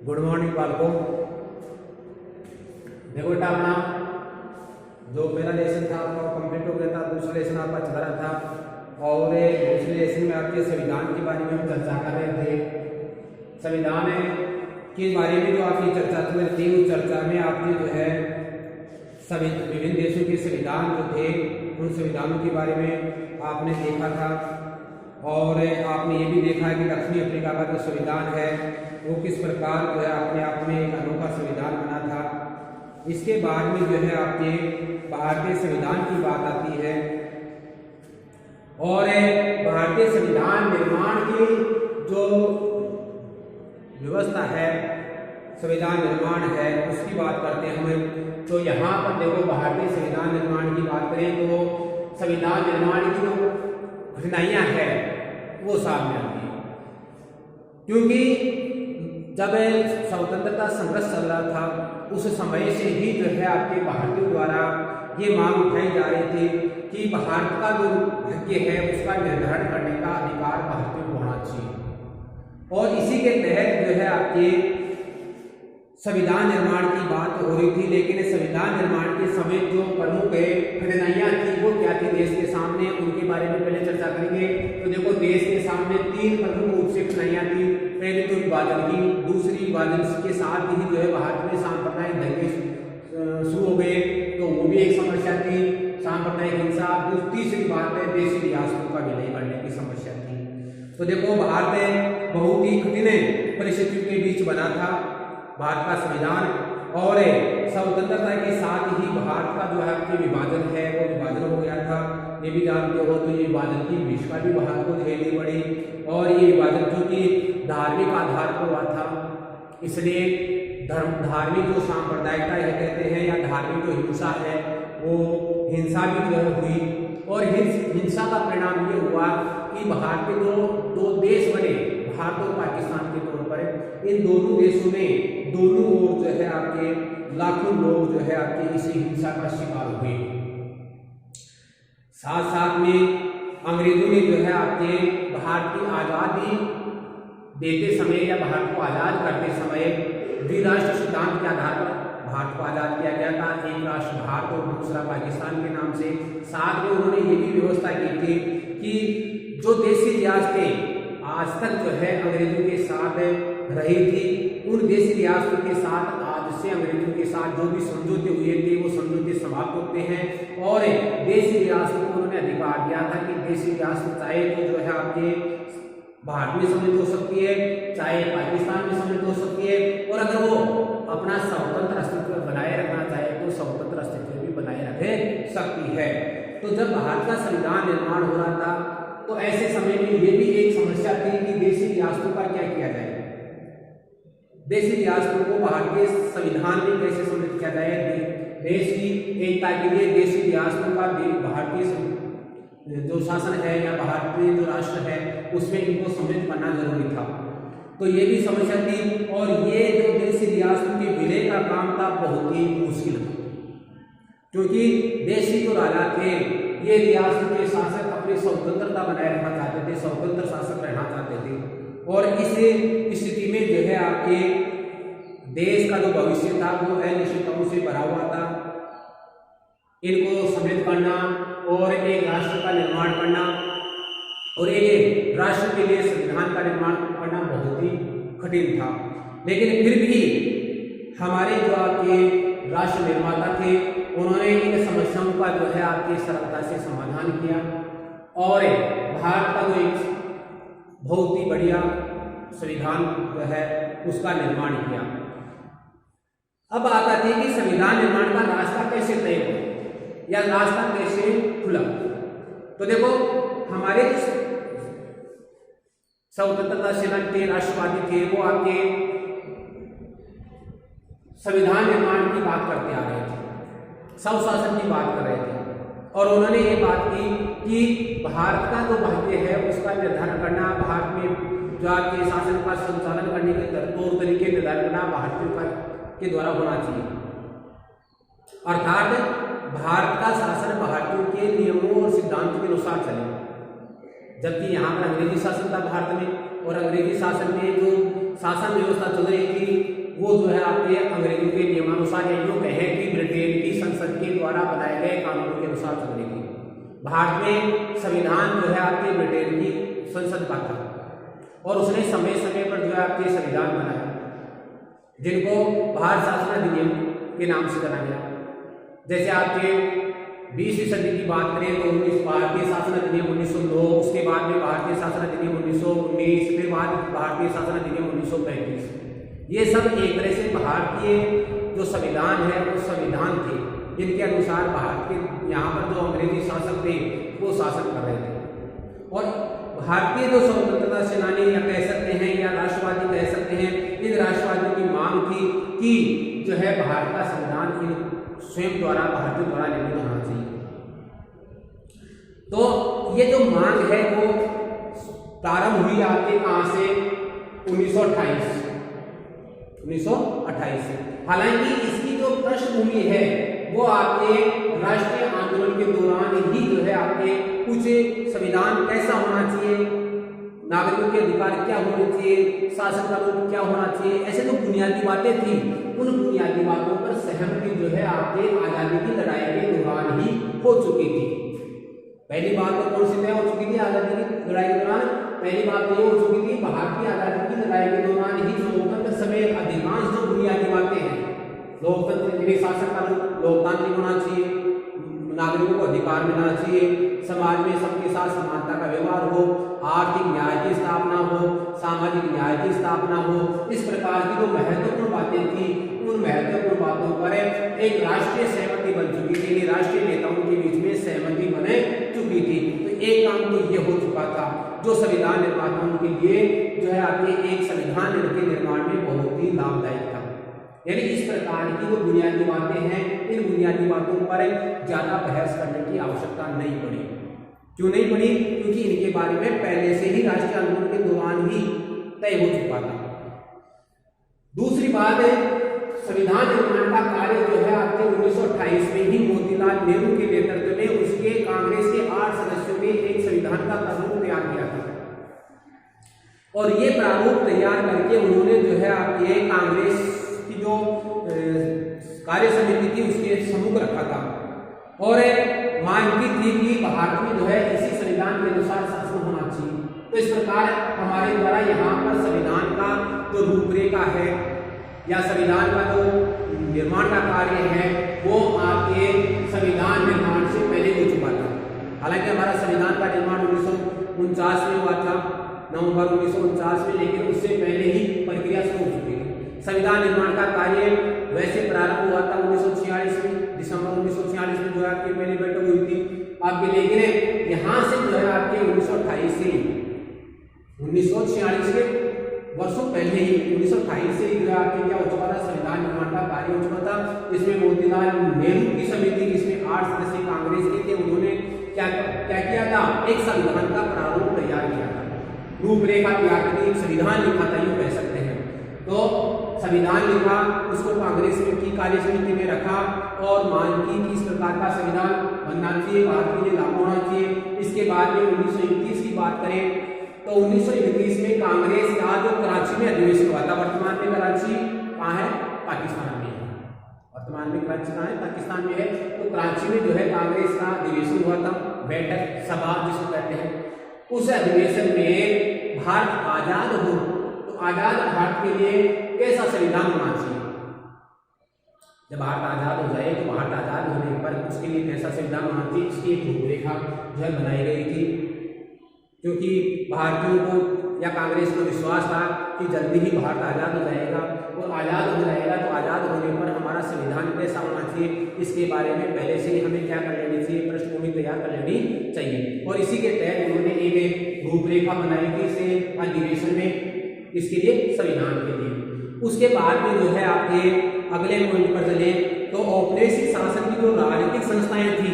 Good morning बालकों। देखो बेटा अपना जो पहला लेसन था आपका कंप्लीट हो गया था, दूसरा लेसन आपका चल रहा था और दूसरे लेसन में आपके संविधान के बारे में हम चर्चा कर रहे थे। संविधान के बारे में जो आपकी चर्चा चल रही थी उस चर्चा में आपने जो है सभी विभिन्न देशों के संविधान जो थे उन संविधानों के बारे में आपने देखा था और आपने ये भी देखा है कि दक्षिणी अफ्रीका का जो संविधान है वो किस प्रकार जो है अपने आप में एक अनोखा संविधान बना था। इसके बाद में जो है आपके भारतीय संविधान की बात आती है और भारतीय संविधान निर्माण की जो व्यवस्था है, संविधान निर्माण है, उसकी बात करते हैं हम। तो यहाँ पर देखो भारतीय संविधान निर्माण की बात करें तो संविधान निर्माण की जो कठिनाइयाँ हैं वो सामने आती है, क्योंकि जब स्वतंत्रता संघर्ष चल रहा था उस समय से ही जो है आपके भारतीयों द्वारा ये मांग उठाई जा रही थी कि भारत का जो भाग्य है उसका निर्धारण करने का अधिकार भारतीयों को होना चाहिए। और इसी के तहत जो है आपके संविधान निर्माण की बात हो रही थी। लेकिन संविधान निर्माण के समय जो प्रमुख कठिनाइयाँ थी वो क्या थी देश के सामने, उनके बारे में पहले चर्चा करेंगे। तो देखो देश के सामने तीन प्रमुख रूप से कठिनाइयाँ थी। पहले तो विभाजन की, दूसरी विभाजन के साथ ही जो है भारत में सांप्रदायिक दंगे शुरू हो गए तो वो भी एक समस्या थी, सांप्रदायिक हिंसा। तीसरी बात है देशी रियासतों का विलय करने की समस्या थी। तो देखो भारत बहुत ही कठिन परिस्थितियों के बीच बना था भारत का संविधान, और स्वतंत्रता के साथ ही भारत का जो है आपके विभाजन है वो विभाजन हो गया था। ये भी जानते हो तो ये विभाजन की भीषण भी भारत को झेलनी पड़ी और ये विभाजन चूंकि धार्मिक आधार पर हुआ था इसलिए धार्मिक जो सांप्रदायिकता है कहते हैं या धार्मिक जो हिंसा है वो हिंसा भी जो हुई। और हिंसा का परिणाम ये हुआ कि भारत के दो देश बने, भारत और पाकिस्तान के तौर पर। इन दोनों देशों में दोनों ओर जो है आपके लाखों लोग जो है आपके इसी हिंसा का शिकार हुए। साथ साथ में अंग्रेजों ने जो है आपके भारत की आज़ादी देते समय या भारत को आज़ाद करते समय द्विराष्ट्र सिद्धांत के आधार पर भारत को आज़ाद किया गया था, एक राष्ट्र भारत और दूसरा पाकिस्तान के नाम से। साथ में उन्होंने ये भी व्यवस्था की थी कि जो देशी रियासतें आज तक जो है अंग्रेजों के साथ रही थी उन देशी रियासतों के साथ आज से अंग्रेजों के साथ जो भी समझौते हुए थे वो समझौते समाप्त होते हैं। और देशी रियासतों को उन्होंने अधिकार दिया था कि देशी रियासत चाहे तो जो है आपके भारत में सम्मिलित हो सकती है, चाहे पाकिस्तान में सम्मिलित हो सकती है, और अगर वो अपना स्वतंत्र अस्तित्व बनाए रखना चाहे तो स्वतंत्र अस्तित्व भी बनाए रख सकती है। तो जब भारत का संविधान निर्माण हो रहा था तो ऐसे समय में ये भी एक समस्या थी कि देशी रियासतों का क्या किया जाए, देशी रियासतों को भारत के संविधान में कैसे सम्मिलित किया जाए। देश की एकता के लिए देशी रियासतों का भारतीय जो शासन है या भारतीय जो राष्ट्र है उसमें इनको सम्मिलित करना जरूरी था। तो ये भी समस्या थी और ये जो देशी रियासतों के विलय का काम था बहुत ही मुश्किल था, क्योंकि देशी जो राजा थे ये रियासत के शासक अपनी स्वतंत्रता बनाए रखना चाहते थे, स्वतंत्र शासक रहना चाहते थे। और इस स्थिति में जो है आपके देश का जो भविष्य था वो अनिश्चितताओं से भरा हुआ था। इनको सम्मिलित करना और एक राष्ट्र का निर्माण करना और एक राष्ट्र के लिए संविधान का निर्माण करना बहुत ही कठिन था। लेकिन फिर भी हमारे जो आपके राष्ट्र निर्माता थे उन्होंने इन समस्याओं का जो है आपके सरलता से समाधान किया और भारत का जो एक बहुत ही बढ़िया संविधान जो है उसका निर्माण किया। अब बात आती है कि संविधान निर्माण का रास्ता कैसे तय हुआ या रास्ता कैसे खुला। तो देखो हमारे स्वतंत्रता सेनानी थे, राष्ट्रवादी थे, वो आपके संविधान निर्माण की बात करते आ रहे थे, स्वशासन की बात कर रहे थे और उन्होंने ये बात की कि भारत का जो भाग्य है उसका निर्धारण करना, भारत में जो आपके शासन का संचालन करने के तौर तरीके निर्धारण करना भारतीयों के द्वारा होना चाहिए। अर्थात भारत का शासन भारतीयों के नियमों और सिद्धांतों के अनुसार चले, जबकि यहाँ पर अंग्रेजी शासन था भारत में और अंग्रेजी शासन में जो शासन व्यवस्था चल रही थी आपके अंग्रेजों के नियमानुसार या यूँ कहें कि ब्रिटेन की संसद के द्वारा बनाए गए कानूनों के अनुसार चलने की। भारत में संविधान जो है आपके ब्रिटेन की संसद का था और उसने समय समय पर जो है आपके संविधान बनाए जिनको भारत शासन अधिनियम के नाम से जाना गया। जैसे आपके 20वीं सदी की बात करें तो भारतीय शासन अधिनियम 1909, उसके बाद में भारतीय शासन अधिनियम 1919, फिर बाद भारतीय शासन अधिनियम 1935। ये सब एक तरह से भारतीय जो संविधान है वो संविधान थे जिनके अनुसार भारत के यहाँ पर जो अंग्रेजी शासक थे वो शासन कर रहे थे। और भारतीय जो स्वतंत्रता सेनानी या कह सकते हैं या राष्ट्रवादी कह सकते हैं, इन राष्ट्रवादियों की मांग थी कि जो है भारत का संविधान इन स्वयं द्वारा भारतीयों द्वारा निर्मित होना चाहिए। तो ये जो मांग है वो प्रारंभ हुई आपके कहां से 1928 से। हालांकि इसकी जो पृष्ठभूमि है वो आपके राष्ट्रीय आंदोलन के दौरान ही जो है आपके कुछ संविधान कैसा होना चाहिए, नागरिकों के अधिकार क्या होने चाहिए, शासन का रूप क्या होना चाहिए, ऐसे जो बुनियादी बातें थी उन बुनियादी बातों पर सहमति जो है आपके आजादी की लड़ाई के दौरान ही हो चुकी थी। पहली बात तो कौन सी तय हो चुकी थी आजादी की लड़ाई के दौरान? पहली बात ये हो चुकी थी भारत की आजादी की लड़ाई के दौरान ही लोकतंत्र समेत अधिकांश जो बुनियादी बातें हैं, लोकतंत्र के शासन का रूप लोकतांत्रिक होना चाहिए, नागरिकों को अधिकार मिलना चाहिए, समाज में सबके साथ समानता का व्यवहार हो, आर्थिक न्याय की स्थापना हो, सामाजिक न्याय की स्थापना हो, इस प्रकार की जो महत्वपूर्ण बातें थी उन महत्वपूर्ण बातों पर एक राष्ट्रीय सहमति बन चुकी थी, राष्ट्रीय नेताओं के बीच में सहमति बने चुकी थी। तो एक काम तो ये हो चुका था जो संविधान निर्माताओं के लिए जो है आपके एक संविधान के निर्माण में बहुत ही लाभदायक था। यानी इस प्रकार की जो बुनियादी बातें हैं इन बुनियादी बातों पर ज्यादा बहस करने की आवश्यकता नहीं पड़ी। क्यों नहीं पड़ी? क्योंकि इनके बारे में पहले से ही राष्ट्रीय आंदोलन के दौरान ही तय हो चुका था। दूसरी बात है, संविधान निर्माण का कार्य जो है आपके 1928 में ही मोतीलाल नेहरू के नेतृत्व में उसके कांग्रेस के 8 सदस्यों ने एक संविधान का प्रारूप तैयार किया था और ये प्रारूप तैयार करके उन्होंने जो है आपके कांग्रेस की जो कार्य समिति थी उसके सम्मुख रखा था और मांग की थी कि भारत में जो है इसी संविधान के अनुसार शासन होना चाहिए। तो इस प्रकार हमारे द्वारा यहाँ पर संविधान का जो रूपरेखा है या संविधान का जो निर्माण का कार्य है वो आपके संविधान निर्माण से पहले हो चुका था। हालांकि हमारा संविधान का निर्माण 1949 में हुआ था, नवंबर 1949 में, लेकिन उससे पहले ही प्रक्रिया शुरू हो चुकी थी। संविधान निर्माण का कार्य वैसे प्रारंभ हुआ था 1946 में, दिसंबर 1946 में जो है आपकी पहली बैठक हुई थी आपके, लेकिन यहाँ से जो है आपके 1928 से 1946 के वर्षों पहले ही 1928 से जो है आपके क्या हो चुका था, संविधान निर्माण का कार्य हो चुका था। इसमें मोतीलाल नेहरू की समिति जिसमें 8 सदस्य कांग्रेस के थे उन्होंने क्या किया था, एक संविधान का प्रारूप तैयार किया था, रूपरेखा तैयार की, संविधान लिखा था यूँ कह सकते हैं। तो संविधान लिखा, उसको कांग्रेस की कार्य समिति में रखा और मांग की कि इस प्रकार का संविधान बनना चाहिए, भारत के लिए लागू होना चाहिए। इसके बाद में 1929 की बात करें तो 1929 में कांग्रेस का जो कराची में अधिवेशन हुआ था, वर्तमान में कराची कहाँ है, पाकिस्तान में है, वर्तमान में कराची कहाँ है, पाकिस्तान में है। तो कराची में जो है कांग्रेस का अधिवेशन हुआ था, बैठक सभा जिसको कहते हैं। उस अधिवेशन में भारत आजाद हो तो आजाद भारत के लिए कैसा संविधान होना चाहिए, जब भारत आजाद हो जाए तो भारत आजाद होने पर उसके लिए कैसा संविधान होना चाहिए, इसकी एक रूपरेखा जो है बनाई गई थी। क्योंकि भारतीयों को या कांग्रेस को विश्वास था कि जल्दी ही भारत आज़ाद हो जाएगा और आज़ाद हो जाएगा तो आज़ाद होने पर हमारा संविधान कैसा होना चाहिए, इसके बारे में पहले से ही हमें क्या कर लेनी चाहिए, पृष्ठभूमि तैयार कर लेनी चाहिए। और इसी के तहत उन्होंने एक रूपरेखा बनाई थी इसे अधिवेशन में, इसके लिए संविधान के लिए। उसके बाद में जो है आपके अगले पॉइंट पर चले तो औपनिवेशिक शासन की जो राजनीतिक संस्थाएं थी,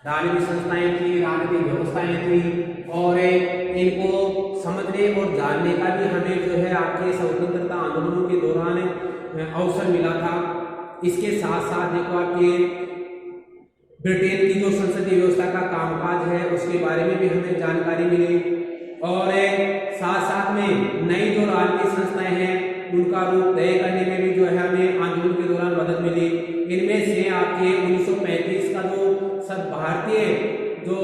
राजनीतिक संस्थाएं थी, राजनीतिक व्यवस्थाएं थी और इनको समझने और जानने का भी हमें जो है आपके स्वतंत्रता आंदोलनों के दौरान अवसर मिला था। इसके साथ साथ देखो आपके ब्रिटेन की जो संसदीय व्यवस्था का कामकाज है उसके बारे में भी हमें जानकारी मिली और साथ साथ में नई जो राजनीतिक संस्थाएं हैं उनका रूप तय करने में भी जो है हमें आंदोलन के दौरान मदद मिली। इनमें से आपके 1935 का जो सब भारतीय जो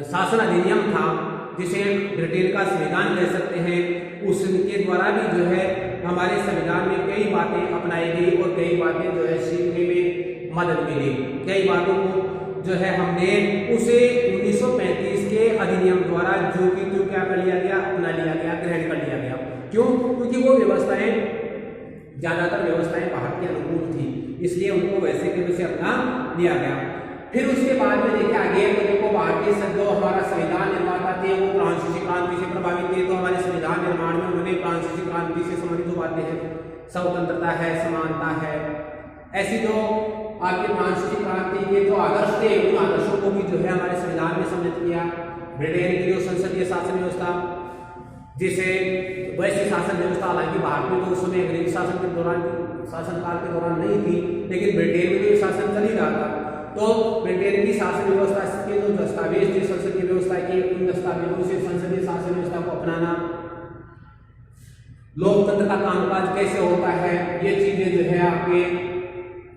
शासन अधिनियम था, जिसे ब्रिटेन का संविधान कह सकते हैं, उसके द्वारा भी जो है हमारे संविधान में कई बातें अपनाई गई और कई बातें जो है सीखने में मदद मिली। कई बातों को जो है हमने उसे 1935 के अधिनियम द्वारा जो कि तो क्या कर लिया गया, अपना लिया गया, ग्रहण कर लिया गया। क्यों? क्योंकि वो व्यवस्थाएं, ज्यादातर व्यवस्थाएं भारत के अनुकूल थी, इसलिए उनको वैसे के वैसे अपना लिया गया। फिर उसके बाद में देखिए आगे तो देखो भारतीय जो हमारा संविधान निर्माता थे वो फ्रांसीसी क्रांति से प्रभावित थे। तो हमारे संविधान निर्माण में उन्होंने फ्रांसीसी क्रांति से संबंधित जो बातें हैं, स्वतंत्रता है, समानता है, ऐसी जो आपके फ्रांसीसी क्रांति के जो आदर्श थे, उन आदर्शों को भी जो है हमारे संविधान में सम्मिलित किया। ब्रिटेन की जो संसदीय शासन व्यवस्था, जिसे वैसी शासन व्यवस्था हालांकि भारत में तो उस समय अंग्रेजी शासन के दौरान, शासनकाल के दौरान नहीं थी, लेकिन ब्रिटेन में भी शासन चल ही रहा था। तो ब्रिटेन की शासन व्यवस्था के जो दस्तावेज थे संसदीय व्यवस्था के, उन दस्तावेजों से संसदीय शासन व्यवस्था को अपनाना, लोकतंत्र का कामकाज कैसे होता है, ये चीजें जो है आपके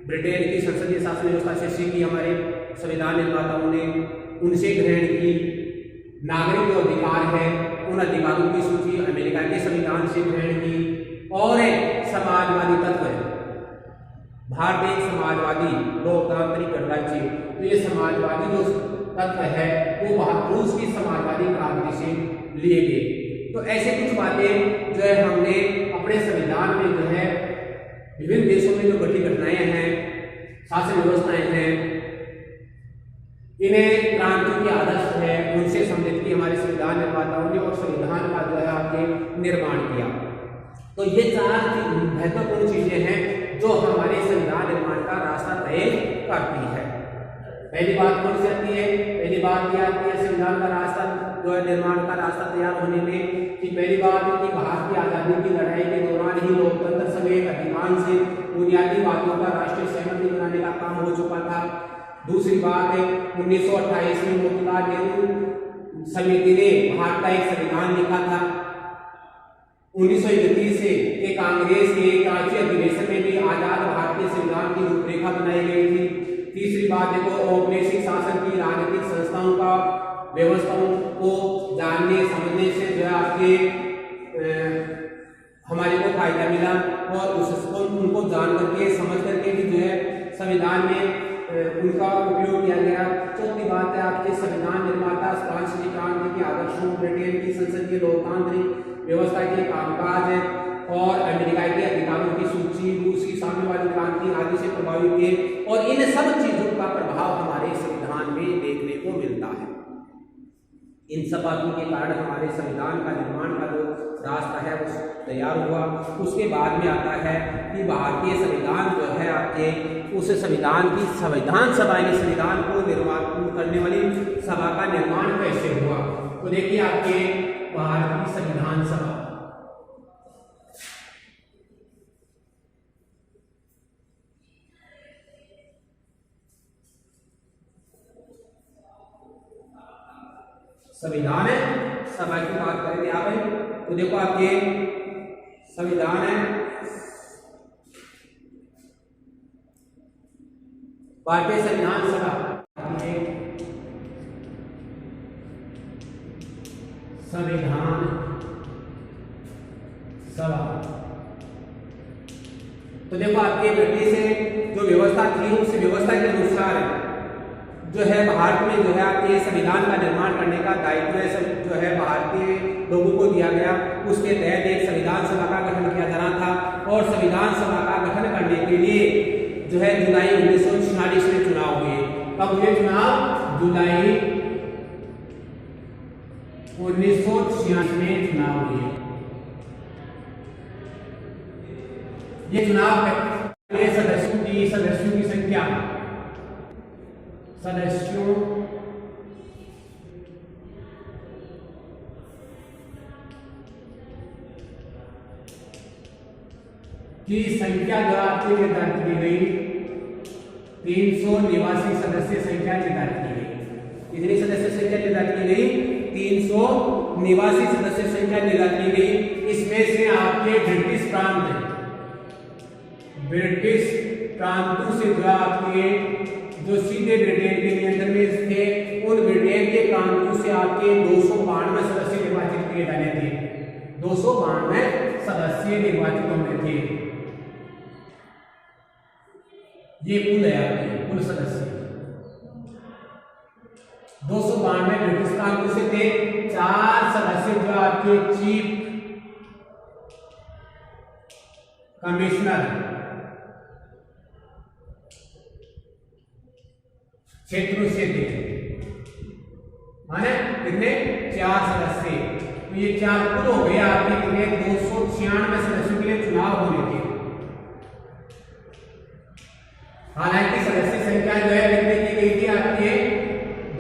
ब्रिटेन की संसदीय शासन व्यवस्था से सीखी हमारे संविधान निर्माताओं ने, उनसे ग्रहण की। नागरिक जो अधिकार है, उन अधिकारों की सूची अमेरिका के संविधान से ग्रहण की। और समाजवादी तत्व है, भारत एक समाजवादी लोकतांत्रिक गणराज्य, तो ये समाजवादी जो तत्व है वो रूस की समाजवादी क्रांति से लिए गए। तो ऐसे कुछ बातें जो है हमने अपने संविधान में जो है विभिन्न देशों में जो घटी घटनाएं हैं, शासन व्यवस्थाएं हैं, इन्हें क्रांति के आदर्श है, उनसे सम्मिलित की हमारे संविधान निर्माताओं ने और संविधान का जो है आपके निर्माण किया। तो ये 4 महत्वपूर्ण चीजें हैं जो हमारे संविधान निर्माण का रास्ता तय करती है। पहली बात कौन सी आती है? पहली बात यह आती है संविधान का रास्ता जो है निर्माण का रास्ता तैयार होने में कि पहली बात है कि भारत की आजादी की लड़ाई के दौरान ही लोकतंत्र समेत अधिकांश बुनियादी बातों का राष्ट्रीय सहमति बनाने का काम हो चुका था। दूसरी बात है 1928 में मोतीलाल नेहरू समिति ने भारत का एक संविधान लिखा था। 1931 से कांग्रेस के कांची अधिवेशन में भी आजाद भारतीय संविधान की रूपरेखा बनाई गई थी। तीसरी बात देखो औपनिवेशिक शासन की राजनीतिक संस्थाओं का व्यवस्थाओं को जानने समझने से जो है आपके हमारे को फायदा मिला और उसको उनको जान करके समझ करके भी जो है संविधान में उनका उपयोग किया गया। चौथी बात है आपके संविधान निर्माता फ्रांसीसी क्रांति के आदर्शों, ब्रिटेन की संसदीय लोकतांत्रिक व्यवस्था के कामकाज और अमेरिका के अधिकारों की सूची, रूस की साम्यवादी क्रांति आदि से प्रभावित हुए और इन सब चीजों का प्रभाव हमारे संविधान में देखने को मिलता है। इन सब बातों के कारण हमारे संविधान का निर्माण का जो रास्ता है वो तैयार हुआ। उसके बाद में आता है कि भारतीय संविधान जो है आपके उस संविधान की संविधान सभा यानी संविधान को निर्माण करने वाली सभा का निर्माण कैसे हुआ। तो देखिए आपके भारत की संविधान सभा, संविधान है सभा की बात करें यहाँ पे तो देखो आपके संविधान है भारतीय संविधान सभा, संविधान सभा। तो देखो आपके ब्रिटिश जो व्यवस्था थी उस व्यवस्था के अनुसार जो है भारत में जो है आपके संविधान का निर्माण करने का दायित्व जो है भारतीय लोगों को दिया गया। उसके तहत एक संविधान सभा का गठन किया जाना था और संविधान सभा का गठन करने के लिए जो है जुलाई 1946 में चुनाव हुए। कब हुए चुनाव? जुलाई 1946 में चुनाव हुए। ये चुनाव है सदस्यों की संख्या, सदस्यों की संख्या जो आपके निर्धारित की गई 300 निवासी सदस्य संख्या निर्धारित की गई। कितनी सदस्य संख्या निर्धारित की गई? 300 निवासी सदस्य संख्या निर्धारित की गई। इसमें से आपके ब्रिटिश प्रांतों से जो आपके जो सीधे ब्रिटेन के नियंत्रण में थे, उन ब्रिटेन के प्रांतों से आपके 292 सदस्य निर्वाचित किए जाने थे। 292 सदस्य निर्वाचित होने थे। ये कुल है आपके कुल सदस्य। 292 ब्रिटिश प्रांतों से थे। 4 सदस्य जो आपके चीफ कमिश्नर क्षेत्रों से थे, माने कितने 4 सदस्य। तो ये 4 कुल हो गए आपके कितने 296 सदस्यों के लिए चुनाव होने थे। हालांकि सदस्य संख्या जो है कितने की गई थी आपके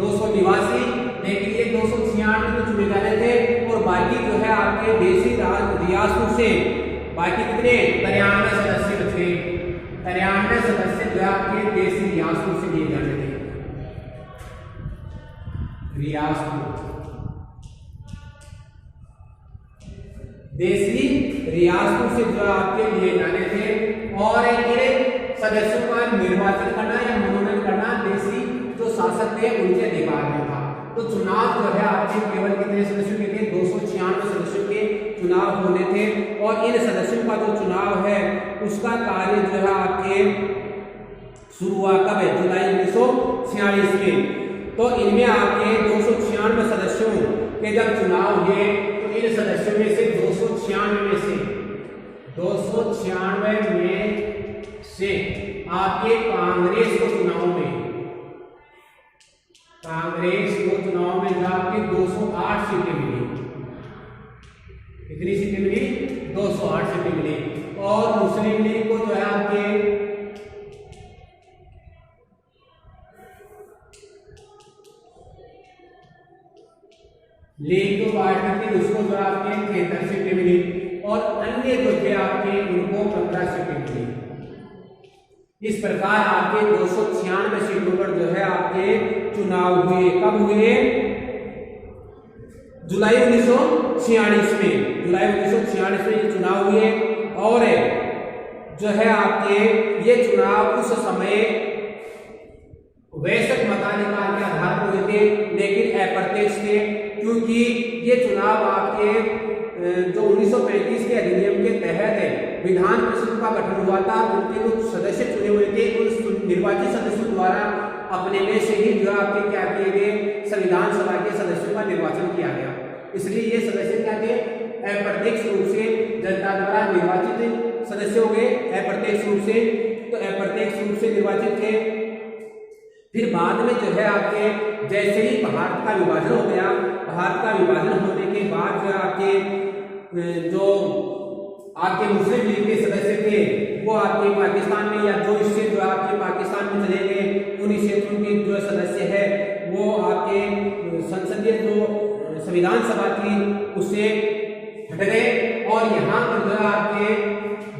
282, लेकिन ये 296 तो चुने जाने थे और बाकी जो है आपके देशी रियासतों से बाकी कितने 93 सदस्य बचे। 93 सदस्य जो है आपके देशी रियासतों से लिए जाने थे। देशी रियासतों से जो आपके लिए जाने थे और इन सदस्यों का निर्वाचन करना या मनोनयन करना देशी जो शासक थे उनके अधिकार में था। तो चुनाव जो है आपके केवल कितने सदस्यों के थे 296 सदस्यों के चुनाव होने थे। और इन सदस्यों का जो चुनाव है उसका कार्य जो है आपके शुरू हुआ कब है जुलाई 1946 में। तो इनमें आपके 296 सदस्यों के जब चुनाव हुए तो इन सदस्यों में से 296 में से आपके कांग्रेस को चुनाव में जो आपके 208 सीटें मिली। कितनी सीटें मिली 208 सीटें मिली। और मुस्लिम लीग को जो है आपके लीग जो पार्टी थी उसको जो आपके 73 सीटें मिली और अन्य जो थे आपके उनको 15 सीटें मिली। इस प्रकार आपके 296 सीटों पर जो है आपके चुनाव हुए। कब हुए जुलाई 1946 में। जुलाई 1946 में ये चुनाव हुए और जो है आपके ये चुनाव उस समय वैश्विक मताधिकार के आधार पर हुए थे, लेकिन अप्रत्यक्ष थे, क्योंकि ये चुनाव आपके जो 1935 के अधिनियम के तहत विधान परिषद का गठन हुआ था। उनके जो सदस्य चुने हुए थे उन निर्वाचित सदस्यों द्वारा अपने में से ही जो आपके क्या किए गए संविधान सभा के सदस्यों का निर्वाचन किया गया। इसलिए ये सदस्य क्या थे अप्रत्यक्ष रूप से जनता द्वारा निर्वाचित सदस्य हो गए अप्रत्यक्ष रूप से। तो अप्रत्यक्ष रूप से निर्वाचित थे। फिर बाद में जो है आपके जैसे ही भारत का विभाजन हो गया, भारत का विभाजन होने के बाद जो आपके मुस्लिम लीग के सदस्य थे वो आपके पाकिस्तान में या जो इससे जो आपके पाकिस्तान में चले गए उन क्षेत्रों के जो सदस्य है वो आपके संसदीय जो संविधान सभा थी उससे हट गए और यहाँ पर जो आपके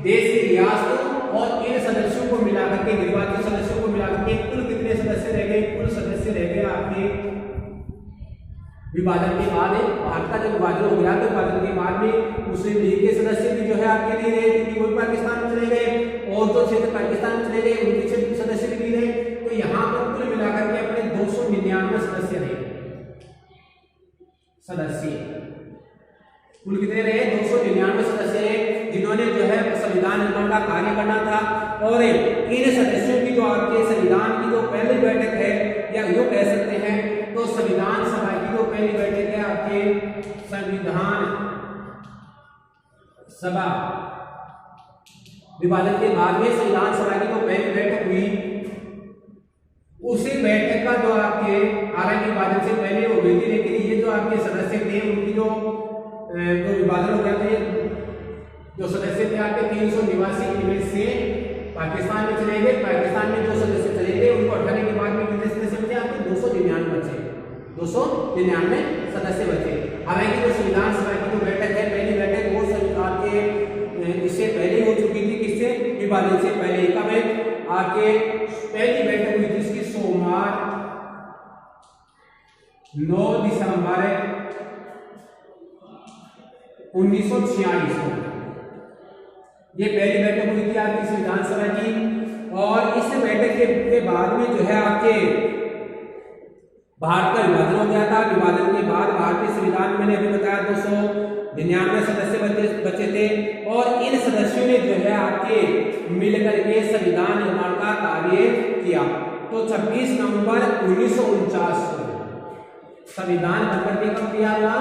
देश की रियासतों और इन सदस्यों को मिलाकर के निर्वाचित सदस्यों को मिलाकर के कुल कितने सदस्य रह गए? कुल सदस्य रह गए आपके विभाजन के बाद भारत का जब विभाजन हो गया तो विभाजन के बाद में मुस्लिम लीग के सदस्य भी जो है आपके लिए रहे, क्योंकि वो पाकिस्तान में चले गए और जो क्षेत्र पाकिस्तान में चले गए उनके क्षेत्र सदस्य भी रहे। तो यहाँ पर कुल मिलाकर के अपने 299 सदस्य रहे। कुल कितने रहे? 299 सदस्य रहे, जिन्होंने जो है संविधान निर्माण का कार्य करना था। और इन सदस्यों की जो आपके संविधान की जो पहली बैठक है या यूं कह सकते हैं तो संविधान सभा की जो पहली बैठक है आपके संविधान सभा विभाजन के बाद में संविधान सभा की जो पहली बैठक हुई उसी बैठक का जो आपके हालांकि विभाजन से पहले हो गई थी, लेकिन ये जो आपके सदस्य थे उनकी जो विभाजन हो गया था, जो सदस्य थे आपके 300 निवासी इनमें से पाकिस्तान में चले गए। पाकिस्तान में जो सदस्य चले गए उनको हटाने के बाद में कितने सदस्य बचे? आपके 299 बचे। 299 सदस्य बचे। हालांकि जो संविधान सभा की जो बैठक है पहली बैठक वो आपके इससे पहले हो चुकी थी। किससे? विभाजन से पहले। कब है? आपके पहली बैठक हुई थी इसकी सोमवार 9 दिसंबर 1946 में ये पहली बैठक हुई थी आपकी संविधान सभा की। और इस बैठक के बाद में जो है आपके भारत का विभाजन हो गया था। विभाजन के बाद भारतीय संविधान मैंने अभी बताया 299 सदस्य बचे थे और इन सदस्यों ने जो है आपके मिलकर के संविधान निर्माण का कार्य किया। तो 26 नवंबर 1949 को संविधान बनकर के कब किया हुआ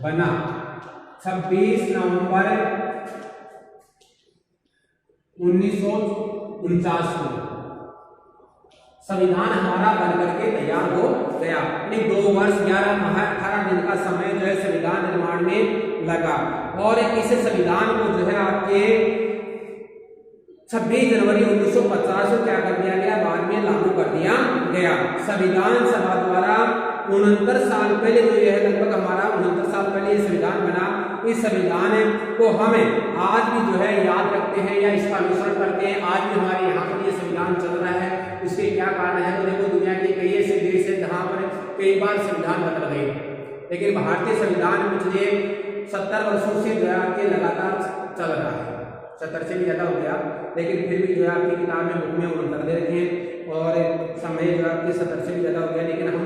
बना 26 नवंबर 1949 को संविधान हमारा बनकर के तैयार हो गया। यानी 2 वर्ष 11 माह 18 दिन का समय जो है संविधान निर्माण में लगा। और इस संविधान को जो है आपके 26 जनवरी 1950 को क्या कर दिया गया, बाद में लागू कर दिया गया। संविधान सभा द्वारा 69 साल पहले जो है लगभग हमारा 69 साल पहले ये संविधान बना। इस संविधान को हमें आज भी जो है याद रखते हैं या इसका अनुसरण करते हैं। आज भी हमारे यहाँ पर ये संविधान चल रहा है। इसके क्या कारण है, तो देखो दुनिया के कई ऐसे देश है जहाँ पर कई बार संविधान बदल गए, लेकिन भारतीय संविधान पिछले 70 वर्षों से जो है आपके लगातार चल रहा है। 70 से भी ज्यादा हो गया, लेकिन फिर भी जो है आपकी किताब में बुक में 69 दे रखे हैं और समय जो है आपके 70 से भी ज्यादा हो गया। लेकिन हम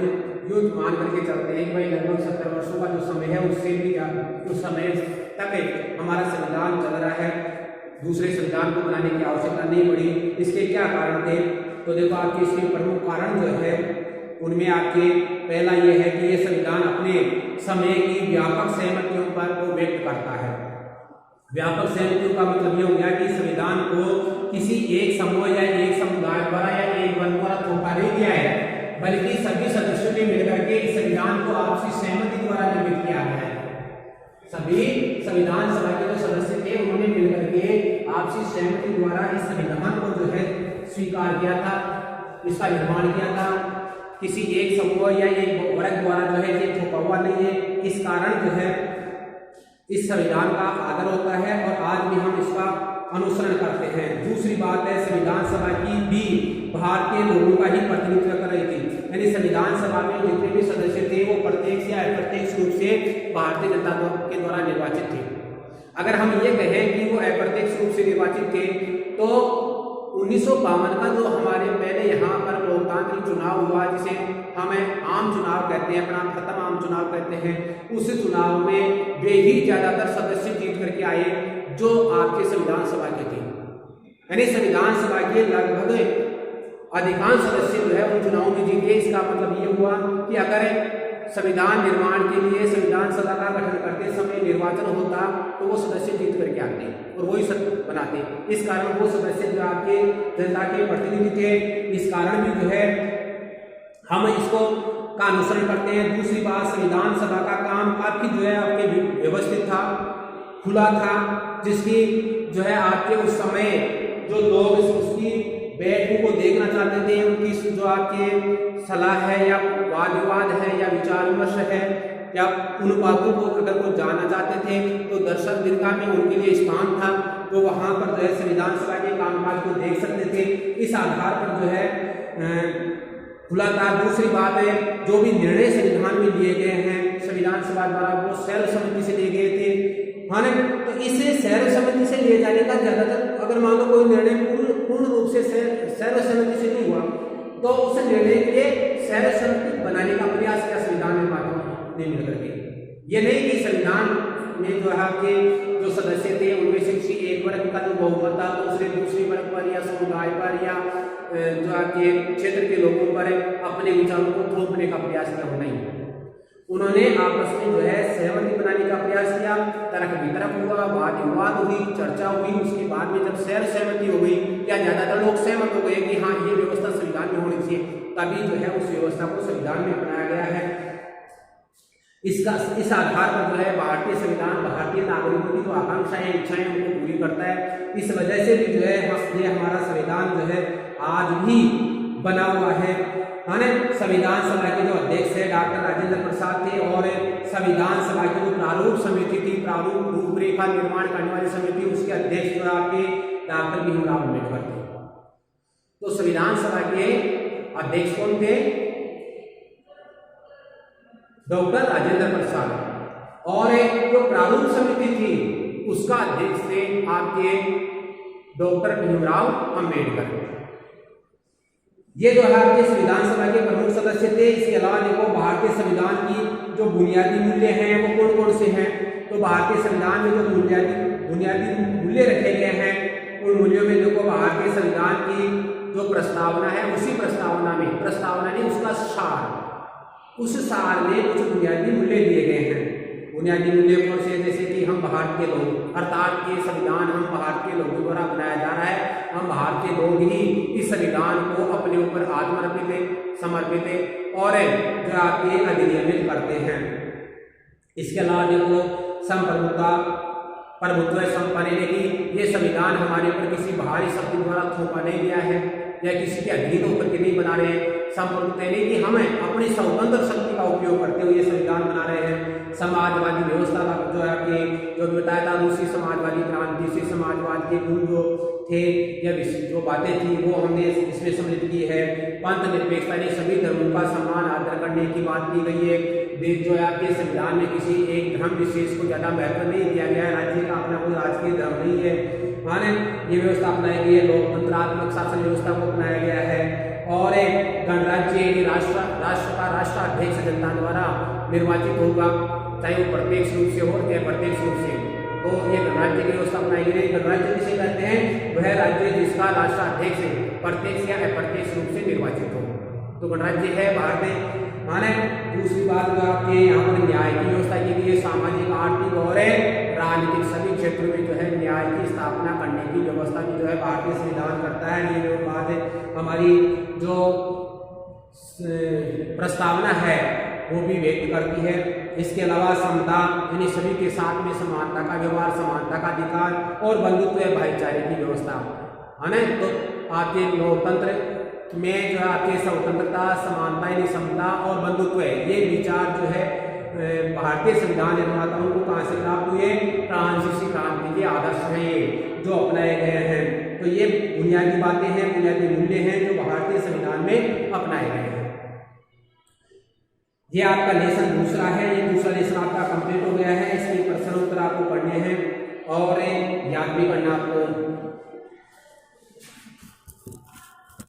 यूँ मान करके चलते हैं कि भाई लगभग 70 वर्षों का जो समय है उससे भी उस समय तक हमारा संविधान चल रहा है। दूसरे संविधान को बनाने की आवश्यकता नहीं पड़ी। इसके क्या कारण थे, तो देखो आपके इसके प्रमुख कारण जो है उनमें आपके पहला ये है कि ये संविधान अपने समय की व्यापक सहमतियों पर को व्यक्त करता है। व्यापक सहमतियों का मतलब ये हो गया कि संविधान को किसी एक समूह या एक समुदाय द्वारा या एक वर्ग द्वारा थोपा नहीं दिया है, बल्कि सभी सदस्यों ने मिलकर के इस संविधान को आपसी सहमति द्वारा निर्मित किया गया है। सभी संविधान सभा के जो सदस्य थे उन्होंने मिलकर के आपसी सहमति द्वारा इस संविधान को जो है स्वीकार किया था, इसका निर्माण किया था। किसी एक समूह या एक वर्ग द्वारा जो है ये थोपा हुआ नहीं है। इस कारण जो है इस संविधान का आदर होता है और आज भी हम इसका अनुसरण करते हैं। दूसरी बात है, संविधान सभा की भी भारतीय लोगों का ही प्रतिनिधित्व कर रही थी। यानी संविधान सभा में जितने भी सदस्य थे वो प्रत्यक्ष या अप्रत्यक्ष रूप से भारतीय जनता के द्वारा निर्वाचित थे। अगर हम ये कहें कि वो अप्रत्यक्ष रूप से निर्वाचित थे तो 1952 का जो हमारे पहले यहाँ पर लोकतांत्रिक चुनाव हुआ, जिसे हमें आम चुनाव कहते हैं, अपना प्रथम आम चुनाव कहते हैं, उस चुनाव में वे ही ज्यादातर सदस्य जीत करके आए जो आपके संविधान सभा के थे। यानी संविधान सभा के लगभग अधिकांश सदस्य जो है उन चुनावों में जीते। इसका मतलब ये हुआ कि अगर संविधान निर्माण के लिए संविधान सभा का गठन करते समय निर्वाचन होता तो वो सदस्य जीत करके आते और वही सब बनाते। इस कारण वो सदस्य जो आपके जनता के प्रतिनिधि थे। इस कारण भी जो है हम इसको का अनुसरण करते हैं। दूसरी बात, संविधान सभा का काम काफी जो है आपके व्यवस्थित था, खुला था, जिसकी जो है आपके उस समय जो लोग उसकी बैठकों को देखना चाहते थे, उनकी जो आपके सलाह है या वाद विवाद है या विचार विमर्श है या उन बातों को अगर वो जानना चाहते थे तो दर्शक दीर्घा में उनके लिए स्थान था। वो वहाँ पर जो है संविधान सभा के कामकाज को देख सकते थे। इस आधार पर जो है खुला था। दूसरी बात है, जो भी निर्णय संविधान में लिए गए हैं संविधान सभा द्वारा वो सर्वसम्मति से लिए गए थे। हाँ, तो इसे सर्वसम्मति से लिए जाने का ज्यादातर अगर मान लो कोई निर्णय पूर्ण रूप से सर्वसम्मति से नहीं हुआ तो उस निर्णय के लिए सर्वसम्मति बनाने का प्रयास किया संविधान निर्माताओं ने मिलकर के। ये नहीं कि संविधान में जो है आपके जो सदस्य थे उनमें से किसी एक वर्ग का जो बहुमत था दूसरे वर्ग पर या समुदाय पर या जो आपके क्षेत्र के लोगों पर अपने विचारों को थोपने का प्रयास किया। नहीं, उन्होंने आपस में जो है सहमति बनाने का प्रयास किया। तर्क वितर्क हुआ, वाद विवाद हुई, चर्चा हुई। उसके बाद में जब सहमति हो गई या ज्यादातर लोग सहमत हो गए कि हाँ ये व्यवस्था संविधान में होनी चाहिए, तभी जो है उस व्यवस्था को संविधान में अपनाया गया है। इस आधार पर जो है भारतीय संविधान भारतीय नागरिकों की जो आकांक्षाएं इच्छाएं उनको पूरी करता है। इस वजह से भी जो है ये हमारा संविधान जो है आज भी बना हुआ है। संविधान सभा के जो अध्यक्ष है डॉक्टर राजेंद्र प्रसाद थे और संविधान सभा की जो प्रारूप समिति थी, प्रारूप रूपरेखा निर्माण करने वाली समिति, उसके अध्यक्ष जो आपके डॉक्टर भीमराव अम्बेडकर थे। तो संविधान सभा के अध्यक्ष कौन थे? डॉक्टर राजेंद्र प्रसाद, और जो प्रारूप समिति थी उसका अध्यक्ष थे आपके डॉक्टर भीमराव अंबेडकर। ये जो है आपके संविधान सभा के प्रमुख सदस्य थे। इसके अलावा देखो भारतीय संविधान की जो बुनियादी मूल्य हैं वो कौन कौन से हैं, तो भारतीय संविधान में जो बुनियादी मूल्य रखे गए हैं उन मूल्यों में देखो भारतीय संविधान की जो प्रस्तावना है उसी प्रस्तावना नहीं उसका सार, उस सार में कुछ बुनियादी मूल्य दिए गए हैं। बुनियादी मूल्य कौन से, जैसे कि हम भारतीय लोग, अर्थात ये संविधान हम भारतीय लोगों द्वारा बनाया जा रहा है, हम भारतीय लोग ही इस संविधान को अपने ऊपर आत्मर्पित समर्पित और जो आपके अधिनियमित करते हैं। इसके अलावा देखो संप्रभुता प्रभुत्व संपन्न की ये संविधान हमारे ऊपर किसी बाहरी शक्ति द्वारा थोपा नहीं गया है या किसी के अधीन होकर के नहीं बना रहे हैं। संप्रभुत्व नहीं कि हमें अपनी स्वतंत्र शक्ति का उपयोग करते हुए संविधान बना रहे हैं। समाजवादी व्यवस्था जो है आपकी जो बताया था रूसी समाजवादी क्रांति से समाजवाद के गुण जो थे या जो बातें थी वो हमने इसमें सम्मिलित की है। पंथ निरपेक्षता ने सभी धर्मों का सम्मान आदर करने की बात की गई है। देश जो है आपके संविधान में किसी एक धर्म विशेष को ज्यादा महत्व नहीं दिया गया है, राज्य का अपना कोई राजकीय धर्म नहीं है, माने ये व्यवस्था अपनाई गई है। लोकतंत्रात्मक शासन व्यवस्था को अपनाया गया है और गणराज्य राष्ट्राध्यक्ष जनता द्वारा निर्वाचित होगा, चाहे वो प्रत्यक्ष रूप से हो या प्रत्यक्ष रूप से। तो ये गणराज्य की व्यवस्था अपनाई गई है। गणराज्य किसे कहते हैं, वह राज्य जिसका राष्ट्राध्यक्ष प्रत्यक्ष या अप्रत्यक्ष रूप से निर्वाचित हो, तो गणराज्य है भारत में। माने दूसरी बात जो आपके यहाँ पर न्याय की व्यवस्था की गई है। सामाजिक आर्थिक और राजनीतिक सभी क्षेत्रों में जो है न्याय की स्थापना करने की व्यवस्था भी जो है भारतीय संविधान करता है। ये जो बात है हमारी जो प्रस्तावना है वो भी व्यक्त करती है। इसके अलावा समता यानी सभी के साथ में समानता का व्यवहार, समानता का अधिकार और बंधुत्व भाईचारे की व्यवस्था है ना। तो आपके लोकतंत्र में जो है आपके स्वतंत्रता, समानता यानी समता और बंधुत्व ये विचार जो है भारतीय संविधान निर्माताओं को कहाँ से प्राप्त हुए, फ्रांसीसी क्रांति के आदर्श हैं ये जो अपनाए गए हैं। तो ये बुनियादी बातें हैं, बुनियादी मूल्य हैं जो भारतीय संविधान में अपनाए गए हैं। ये आपका लेसन दूसरा है।